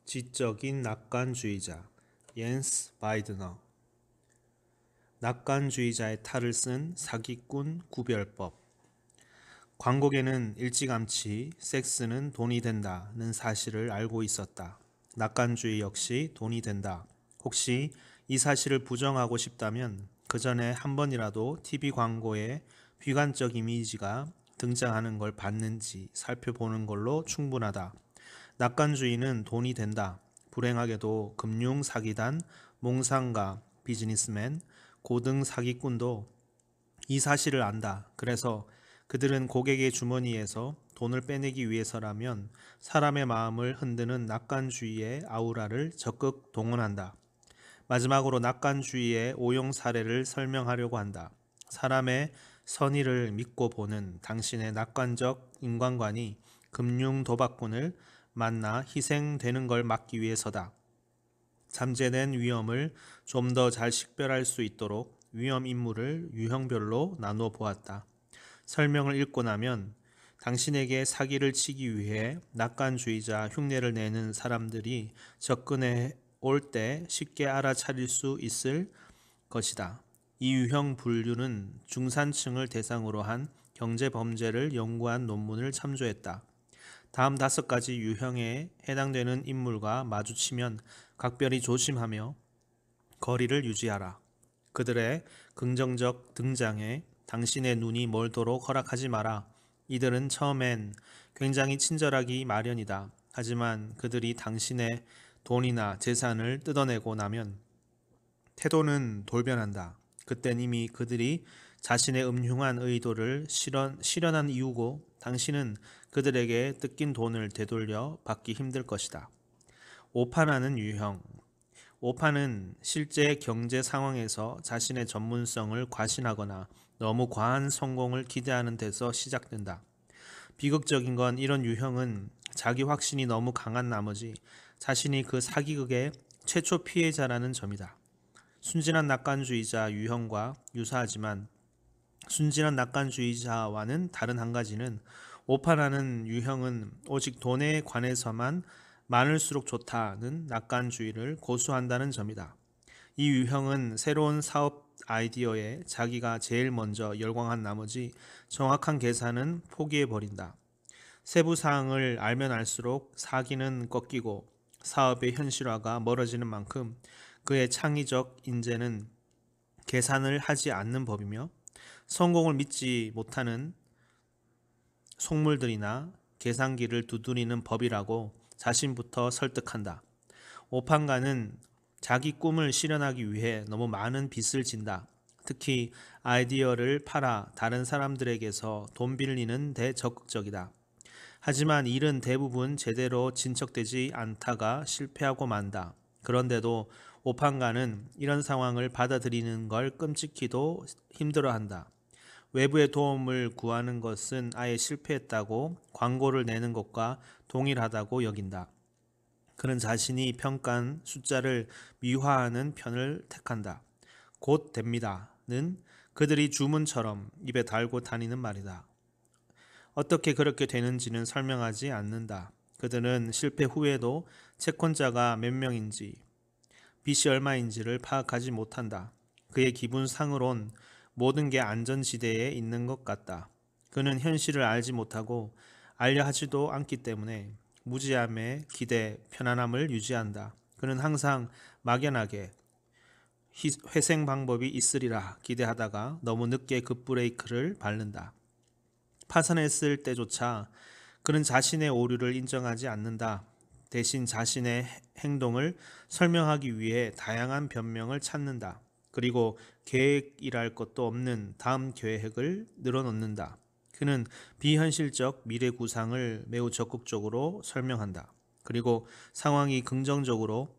지적인 낙관주의자 옌스 바이드너. 낙관주의자의 탈을 쓴 사기꾼 구별법. 광곡에는 일찌감치 섹스는 돈이 된다는 사실을 알고 있었다. 낙관주의 역시 돈이 된다. 혹시 이 사실을 부정하고 싶다면 그 전에 한 번이라도 TV 광고에 비관적 이미지가 등장하는 걸 봤는지 살펴보는 걸로 충분하다. 낙관주의는 돈이 된다. 불행하게도 금융 사기단, 몽상가, 비즈니스맨, 고등 사기꾼도 이 사실을 안다. 그래서 그들은 고객의 주머니에서 돈을 빼내기 위해서라면 사람의 마음을 흔드는 낙관주의의 아우라를 적극 동원한다. 마지막으로 낙관주의의 오용 사례를 설명하려고 한다. 사람의 선의를 믿고 보는 당신의 낙관적 인간관이 금융 도박꾼을 만나 희생되는 걸 막기 위해서다. 잠재된 위험을 좀 더 잘 식별할 수 있도록 위험 인물을 유형별로 나누어 보았다. 설명을 읽고 나면 당신에게 사기를 치기 위해 낙관주의자 흉내를 내는 사람들이 접근해 올 때 쉽게 알아차릴 수 있을 것이다. 이 유형 분류는 중산층을 대상으로 한 경제범죄를 연구한 논문을 참조했다. 다음 5가지 유형에 해당되는 인물과 마주치면 각별히 조심하며 거리를 유지하라. 그들의 긍정적 등장에 당신의 눈이 멀도록 허락하지 마라. 이들은 처음엔 굉장히 친절하기 마련이다. 하지만 그들이 당신의 돈이나 재산을 뜯어내고 나면 태도는 돌변한다. 그땐 이미 그들이 자신의 음흉한 의도를 실현한 이유고 당신은 그들에게 뜯긴 돈을 되돌려 받기 힘들 것이다. 오판하는 유형. 오판은 실제 경제 상황에서 자신의 전문성을 과신하거나 너무 과한 성공을 기대하는 데서 시작된다. 비극적인 건 이런 유형은 자기 확신이 너무 강한 나머지 자신이 그 사기극의 최초 피해자라는 점이다. 순진한 낙관주의자 유형과 유사하지만 순진한 낙관주의자와는 다른 한 가지는 오판하는 유형은 오직 돈에 관해서만 많을수록 좋다는 낙관주의를 고수한다는 점이다. 이 유형은 새로운 사업 아이디어에 자기가 제일 먼저 열광한 나머지 정확한 계산은 포기해버린다. 세부 사항을 알면 알수록 사기는 꺾이고 사업의 현실화가 멀어지는 만큼 그의 창의적 인재는 계산을 하지 않는 법이며 성공을 믿지 못하는 속물들이나 계산기를 두드리는 법이라고 자신부터 설득한다. 오판가는 자기 꿈을 실현하기 위해 너무 많은 빚을 진다. 특히 아이디어를 팔아 다른 사람들에게서 돈 빌리는 데 적극적이다. 하지만 일은 대부분 제대로 진척되지 않다가 실패하고 만다. 그런데도 오판가는 이런 상황을 받아들이는 걸 끔찍히도 힘들어한다. 외부의 도움을 구하는 것은 아예 실패했다고 광고를 내는 것과 동일하다고 여긴다. 그는 자신이 평가한 숫자를 미화하는 편을 택한다. 곧 됩니다는 그들이 주문처럼 입에 달고 다니는 말이다. 어떻게 그렇게 되는지는 설명하지 않는다. 그들은 실패 후에도 채권자가 몇 명인지 빚이 얼마인지를 파악하지 못한다. 그의 기분상으론 모든 게 안전지대에 있는 것 같다. 그는 현실을 알지 못하고 알려 하지도 않기 때문에 무지함에 기대, 편안함을 유지한다. 그는 항상 막연하게 회생 방법이 있으리라 기대하다가 너무 늦게 급브레이크를 밟는다. 파산했을 때조차 그는 자신의 오류를 인정하지 않는다. 대신 자신의 행동을 설명하기 위해 다양한 변명을 찾는다. 그리고 계획이랄 것도 없는 다음 계획을 늘어놓는다. 그는 비현실적 미래 구상을 매우 적극적으로 설명한다. 그리고 상황이 긍정적으로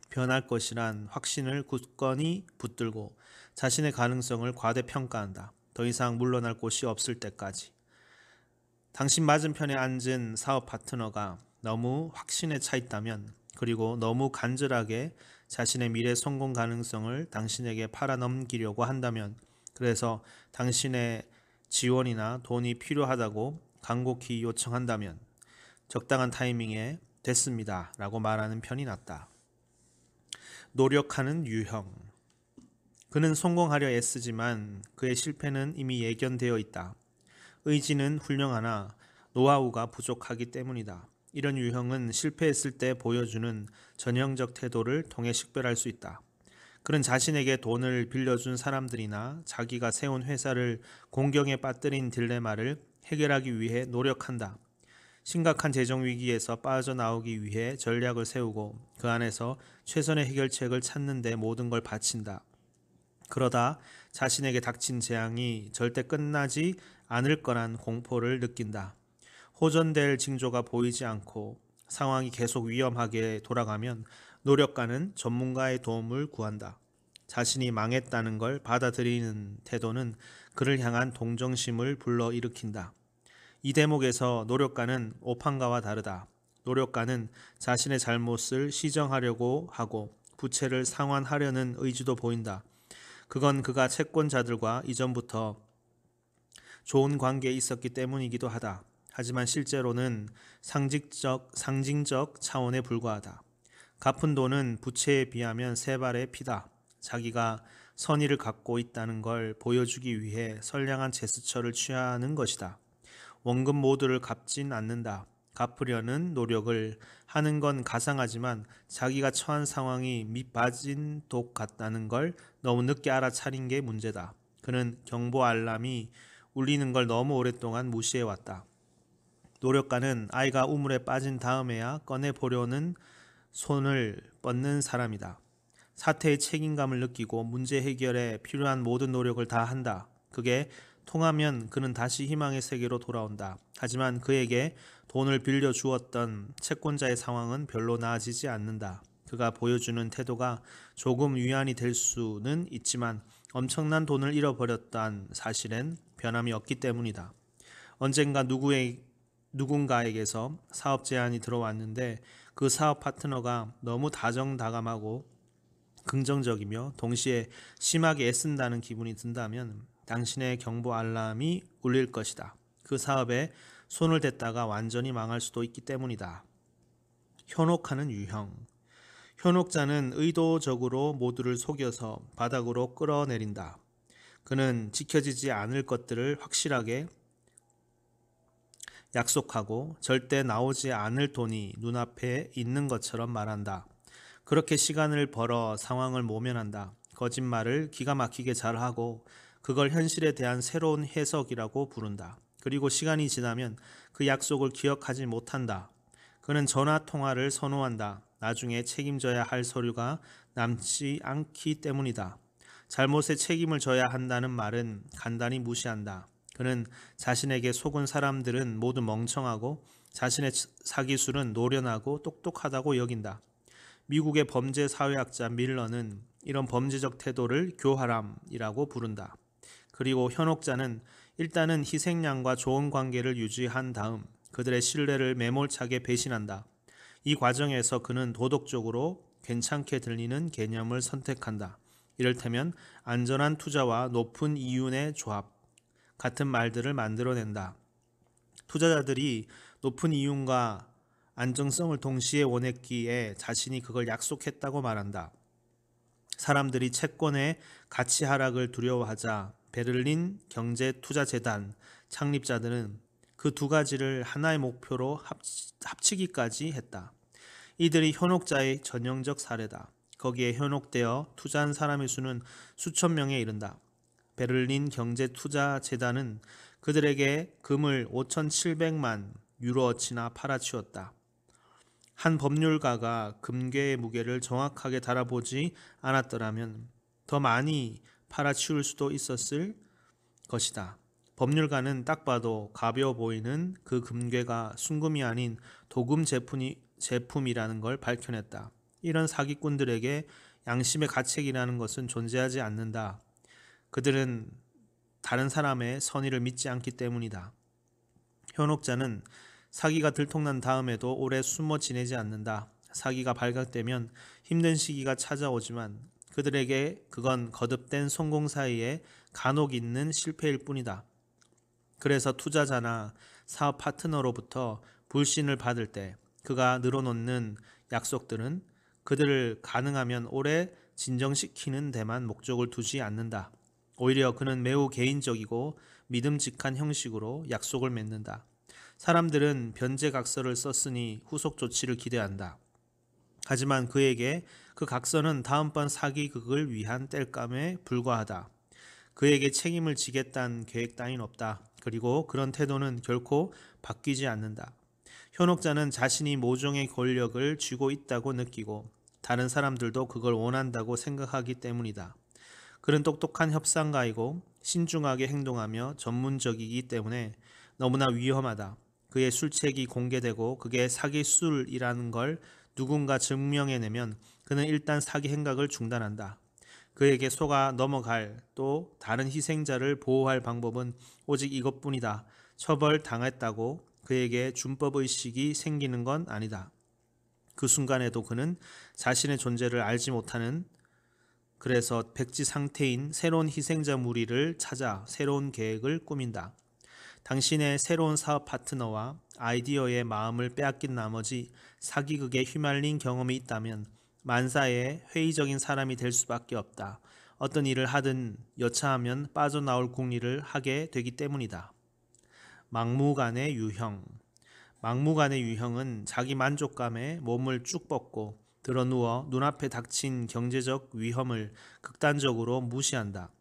변할 것이란 확신을 굳건히 붙들고 자신의 가능성을 과대평가한다. 더 이상 물러날 곳이 없을 때까지. 당신 맞은편에 앉은 사업 파트너가 너무 확신에 차 있다면, 그리고 너무 간절하게 자신의 미래 성공 가능성을 당신에게 팔아넘기려고 한다면, 그래서 당신의 지원이나 돈이 필요하다고 간곡히 요청한다면, 적당한 타이밍에 됐습니다. 라고 말하는 편이 낫다. 노력하는 유형. 그는 성공하려 애쓰지만 그의 실패는 이미 예견되어 있다. 의지는 훌륭하나 노하우가 부족하기 때문이다. 이런 유형은 실패했을 때 보여주는 전형적 태도를 통해 식별할 수 있다. 그는 자신에게 돈을 빌려준 사람들이나 자기가 세운 회사를 공경에 빠뜨린 딜레마를 해결하기 위해 노력한다. 심각한 재정 위기에서 빠져나오기 위해 전략을 세우고 그 안에서 최선의 해결책을 찾는 데 모든 걸 바친다. 그러다 자신에게 닥친 재앙이 절대 끝나지 않을 거란 공포를 느낀다. 호전될 징조가 보이지 않고 상황이 계속 위험하게 돌아가면 노력가는 전문가의 도움을 구한다. 자신이 망했다는 걸 받아들이는 태도는 그를 향한 동정심을 불러일으킨다. 이 대목에서 노력가는 오판가와 다르다. 노력가는 자신의 잘못을 시정하려고 하고 부채를 상환하려는 의지도 보인다. 그건 그가 채권자들과 이전부터 좋은 관계에 있었기 때문이기도 하다. 하지만 실제로는 상징적 차원에 불과하다. 갚은 돈은 부채에 비하면 세 발의 피다. 자기가 선의를 갖고 있다는 걸 보여주기 위해 선량한 제스처를 취하는 것이다. 원금 모두를 갚진 않는다. 갚으려는 노력을 하는 건 가상하지만 자기가 처한 상황이 밑빠진 독 같다는 걸 너무 늦게 알아차린 게 문제다. 그는 경보 알람이 울리는 걸 너무 오랫동안 무시해왔다. 노력가는 아이가 우물에 빠진 다음에야 꺼내보려는 손을 뻗는 사람이다. 사태의 책임감을 느끼고 문제 해결에 필요한 모든 노력을 다한다. 그게 통하면 그는 다시 희망의 세계로 돌아온다. 하지만 그에게 돈을 빌려주었던 채권자의 상황은 별로 나아지지 않는다. 그가 보여주는 태도가 조금 위안이 될 수는 있지만 엄청난 돈을 잃어버렸다는 사실엔 변함이 없기 때문이다. 언젠가 누군가에게서 사업 제안이 들어왔는데 그 사업 파트너가 너무 다정다감하고 긍정적이며 동시에 심하게 애쓴다는 기분이 든다면 당신의 경보 알람이 울릴 것이다. 그 사업에 손을 댔다가 완전히 망할 수도 있기 때문이다. 현혹하는 유형. 현혹자는 의도적으로 모두를 속여서 바닥으로 끌어내린다. 그는 지켜지지 않을 것들을 확실하게 약속하고 절대 나오지 않을 돈이 눈앞에 있는 것처럼 말한다. 그렇게 시간을 벌어 상황을 모면한다. 거짓말을 기가 막히게 잘하고 그걸 현실에 대한 새로운 해석이라고 부른다. 그리고 시간이 지나면 그 약속을 기억하지 못한다. 그는 전화 통화를 선호한다. 나중에 책임져야 할 서류가 남지 않기 때문이다. 잘못에 책임을 져야 한다는 말은 간단히 무시한다. 그는 자신에게 속은 사람들은 모두 멍청하고 자신의 사기술은 노련하고 똑똑하다고 여긴다. 미국의 범죄 사회학자 밀러는 이런 범죄적 태도를 교활함이라고 부른다. 그리고 현혹자는 일단은 희생양과 좋은 관계를 유지한 다음 그들의 신뢰를 매몰차게 배신한다. 이 과정에서 그는 도덕적으로 괜찮게 들리는 개념을 선택한다. 이를테면 안전한 투자와 높은 이윤의 조합 같은 말들을 만들어낸다. 투자자들이 높은 이윤과 안정성을 동시에 원했기에 자신이 그걸 약속했다고 말한다. 사람들이 채권의 가치 하락을 두려워하자 베를린 경제투자재단 창립자들은 그 두 가지를 하나의 목표로 합치기까지 했다. 이들이 현혹자의 전형적 사례다. 거기에 현혹되어 투자한 사람의 수는 수천 명에 이른다. 베를린 경제투자재단은 그들에게 금을 5,700만 유로어치나 팔아치웠다. 한 법률가가 금괴의 무게를 정확하게 달아보지 않았더라면 더 많이 팔아치울 수도 있었을 것이다. 법률가는 딱 봐도 가벼워 보이는 그 금괴가 순금이 아닌 도금 제품이라는 걸 밝혀냈다. 이런 사기꾼들에게 양심의 가책이라는 것은 존재하지 않는다. 그들은 다른 사람의 선의를 믿지 않기 때문이다. 현혹자는 사기가 들통난 다음에도 오래 숨어 지내지 않는다. 사기가 발각되면 힘든 시기가 찾아오지만 그들에게 그건 거듭된 성공 사이에 간혹 있는 실패일 뿐이다. 그래서 투자자나 사업 파트너로부터 불신을 받을 때 그가 늘어놓는 약속들은 그들을 가능하면 오래 진정시키는 데만 목적을 두지 않는다. 오히려 그는 매우 개인적이고 믿음직한 형식으로 약속을 맺는다. 사람들은 변제각서를 썼으니 후속 조치를 기대한다. 하지만 그에게 그 각서는 다음번 사기극을 위한 땔감에 불과하다. 그에게 책임을 지겠다는 계획 따윈 없다. 그리고 그런 태도는 결코 바뀌지 않는다. 현혹자는 자신이 모종의 권력을 쥐고 있다고 느끼고 다른 사람들도 그걸 원한다고 생각하기 때문이다. 그는 똑똑한 협상가이고 신중하게 행동하며 전문적이기 때문에 너무나 위험하다. 그의 술책이 공개되고 그게 사기술이라는 걸 누군가 증명해내면 그는 일단 사기 행각을 중단한다. 그에게 속아 넘어갈 또 다른 희생자를 보호할 방법은 오직 이것뿐이다. 처벌당했다고 그에게 준법의식이 생기는 건 아니다. 그 순간에도 그는 자신의 존재를 알지 못하는, 그래서 백지 상태인 새로운 희생자 무리를 찾아 새로운 계획을 꾸민다. 당신의 새로운 사업 파트너와 아이디어의 마음을 빼앗긴 나머지 사기극에 휘말린 경험이 있다면 만사에 회의적인 사람이 될 수밖에 없다. 어떤 일을 하든 여차하면 빠져나올 궁리를 하게 되기 때문이다. 막무가내 유형. 막무가내 유형은 자기 만족감에 몸을 쭉 뻗고 드러누워 눈앞에 닥친 경제적 위험을 극단적으로 무시한다.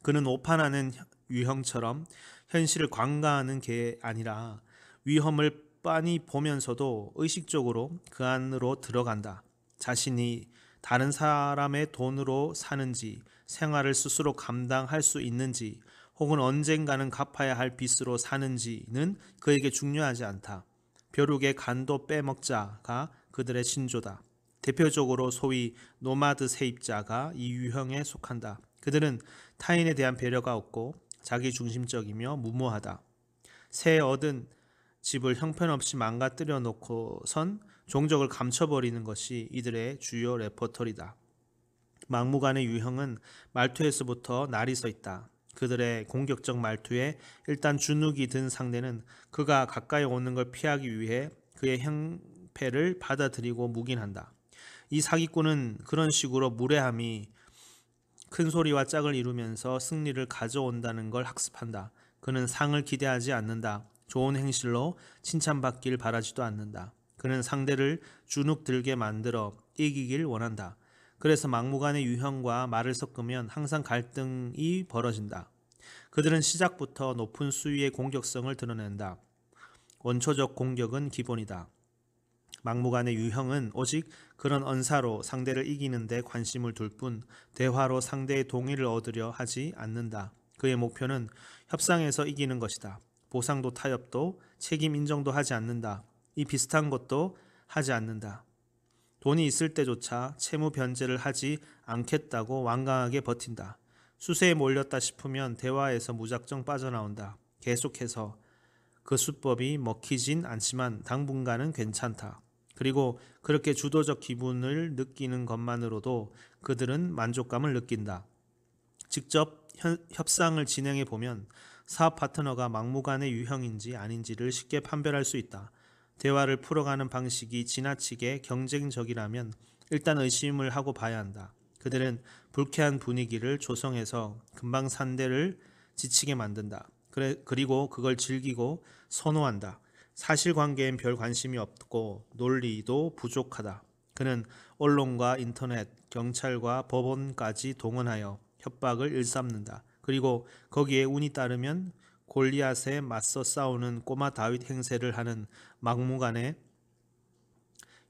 그는 오판하는 유형처럼 현실을 관가하는 게 아니라 위험을 빤히 보면서도 의식적으로 그 안으로 들어간다. 자신이 다른 사람의 돈으로 사는지, 생활을 스스로 감당할 수 있는지, 혹은 언젠가는 갚아야 할 빚으로 사는지는 그에게 중요하지 않다. 벼룩의 간도 빼먹자가 그들의 신조다. 대표적으로 소위 노마드 세입자가 이 유형에 속한다. 그들은 타인에 대한 배려가 없고 자기중심적이며 무모하다. 새 얻은 집을 형편없이 망가뜨려 놓고선 종적을 감춰버리는 것이 이들의 주요 레퍼토리다. 막무가내 유형은 말투에서부터 날이 서 있다. 그들의 공격적 말투에 일단 주눅이 든 상대는 그가 가까이 오는 걸 피하기 위해 그의 형패를 받아들이고 묵인한다. 이 사기꾼은 그런 식으로 무례함이 큰 소리와 짝을 이루면서 승리를 가져온다는 걸 학습한다. 그는 상을 기대하지 않는다. 좋은 행실로 칭찬받길 바라지도 않는다. 그는 상대를 주눅 들게 만들어 이기길 원한다. 그래서 막무가내 유형과 말을 섞으면 항상 갈등이 벌어진다. 그들은 시작부터 높은 수위의 공격성을 드러낸다. 원초적 공격은 기본이다. 막무가내 유형은 오직 그런 언사로 상대를 이기는 데 관심을 둘 뿐 대화로 상대의 동의를 얻으려 하지 않는다. 그의 목표는 협상에서 이기는 것이다. 보상도 타협도 책임 인정도 하지 않는다. 이 비슷한 것도 하지 않는다. 돈이 있을 때조차 채무 변제를 하지 않겠다고 완강하게 버틴다. 수세에 몰렸다 싶으면 대화에서 무작정 빠져나온다. 계속해서 그 수법이 먹히진 않지만 당분간은 괜찮다. 그리고 그렇게 주도적 기분을 느끼는 것만으로도 그들은 만족감을 느낀다. 직접 협상을 진행해 보면 사업 파트너가 막무가내 유형인지 아닌지를 쉽게 판별할 수 있다. 대화를 풀어가는 방식이 지나치게 경쟁적이라면 일단 의심을 하고 봐야 한다. 그들은 불쾌한 분위기를 조성해서 금방 상대를 지치게 만든다. 그리고 그걸 즐기고 선호한다. 사실관계엔 별 관심이 없고 논리도 부족하다. 그는 언론과 인터넷, 경찰과 법원까지 동원하여 협박을 일삼는다. 그리고 거기에 운이 따르면 골리앗에 맞서 싸우는 꼬마 다윗 행세를 하는 막무가내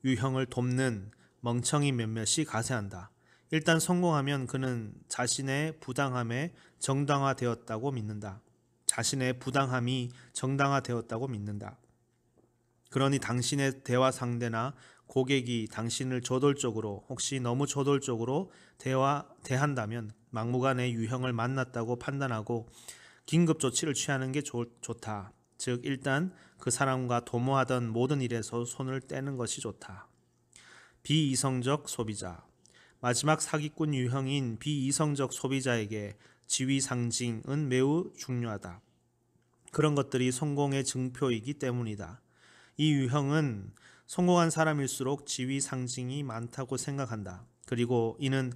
유형을 돕는 멍청이 몇몇이 가세한다. 일단 성공하면 그는 자신의 부당함에 정당화되었다고 믿는다. 자신의 부당함이 정당화되었다고 믿는다. 그러니 당신의 대화 상대나 고객이 당신을 저돌적으로, 혹시 너무 저돌적으로 대한다면 막무가내 유형을 만났다고 판단하고 긴급 조치를 취하는 게 좋다. 즉 일단 그 사람과 도모하던 모든 일에서 손을 떼는 것이 좋다. 비이성적 소비자. 마지막 사기꾼 유형인 비이성적 소비자에게 지위 상징은 매우 중요하다. 그런 것들이 성공의 증표이기 때문이다. 이 유형은 성공한 사람일수록 지위 상징이 많다고 생각한다. 그리고 이는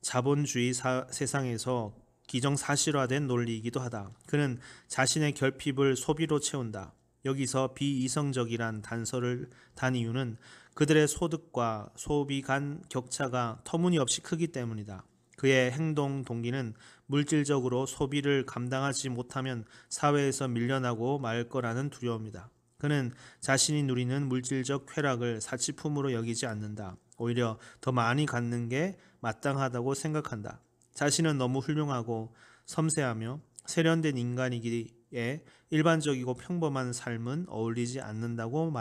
자본주의 세상에서 기정사실화된 논리이기도 하다. 그는 자신의 결핍을 소비로 채운다. 여기서 비이성적이란 단서를 단 이유는 그들의 소득과 소비 간 격차가 터무니없이 크기 때문이다. 그의 행동 동기는 물질적으로 소비를 감당하지 못하면 사회에서 밀려나고 말 거라는 두려움이다. 그는 자신이 누리는 물질적 쾌락을 사치품으로 여기지 않는다. 오히려 더 많이 갖는 게 마땅하다고 생각한다. 자신은 너무 훌륭하고 섬세하며 세련된 인간이기에 일반적이고 평범한 삶은 어울리지 않는다고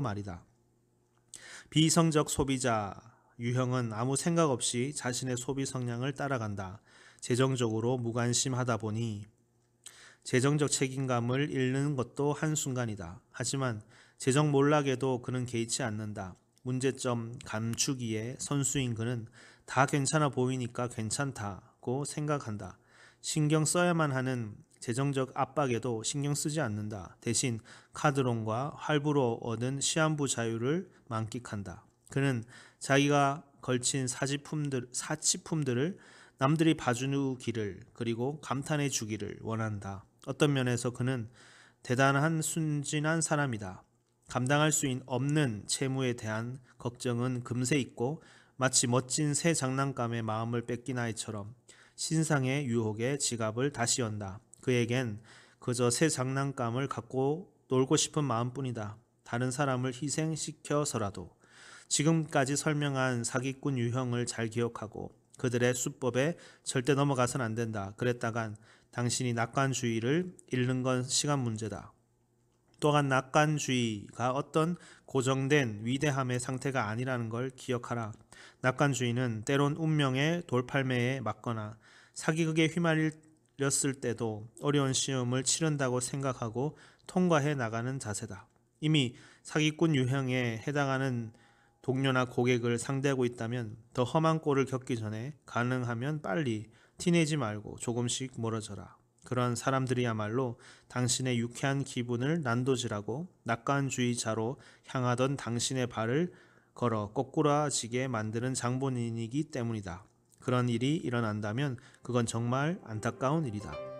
말이다. 비이성적 소비자 유형은 아무 생각 없이 자신의 소비 성향을 따라간다. 재정적으로 무관심하다 보니 재정적 책임감을 잃는 것도 한순간이다. 하지만 재정 몰락에도 그는 개의치 않는다. 문제점 감추기에 선수인 그는 다 괜찮아 보이니까 괜찮다고 생각한다. 신경 써야만 하는 재정적 압박에도 신경 쓰지 않는다. 대신 카드론과 할부로 얻은 시한부 자유를 만끽한다. 그는 자기가 걸친 사치품들을 남들이 봐주기를 그리고 감탄해 주기를 원한다. 어떤 면에서 그는 대단한 순진한 사람이다. 감당할 수 없는 채무에 대한 걱정은 금세 잊고 마치 멋진 새 장난감에 마음을 뺏긴 아이처럼 신상의 유혹에 지갑을 다시 연다. 그에겐 그저 새 장난감을 갖고 놀고 싶은 마음뿐이다. 다른 사람을 희생시켜서라도. 지금까지 설명한 사기꾼 유형을 잘 기억하고 그들의 수법에 절대 넘어가선 안 된다. 그랬다간 당신이 낙관주의를 잃는 건 시간 문제다. 또한 낙관주의가 어떤 고정된 위대함의 상태가 아니라는 걸 기억하라. 낙관주의는 때론 운명의 돌팔매에 맞거나 사기극에 휘말렸을 때도 어려운 시험을 치른다고 생각하고 통과해 나가는 자세다. 이미 사기꾼 유형에 해당하는 동료나 고객을 상대하고 있다면 더 험한 꼴을 겪기 전에 가능하면 빨리 티내지 말고 조금씩 멀어져라. 그런 사람들이야말로 당신의 유쾌한 기분을 난도질하고 낙관주의자로 향하던 당신의 발을 걸어 거꾸라지게 만드는 장본인이기 때문이다. 그런 일이 일어난다면 그건 정말 안타까운 일이다.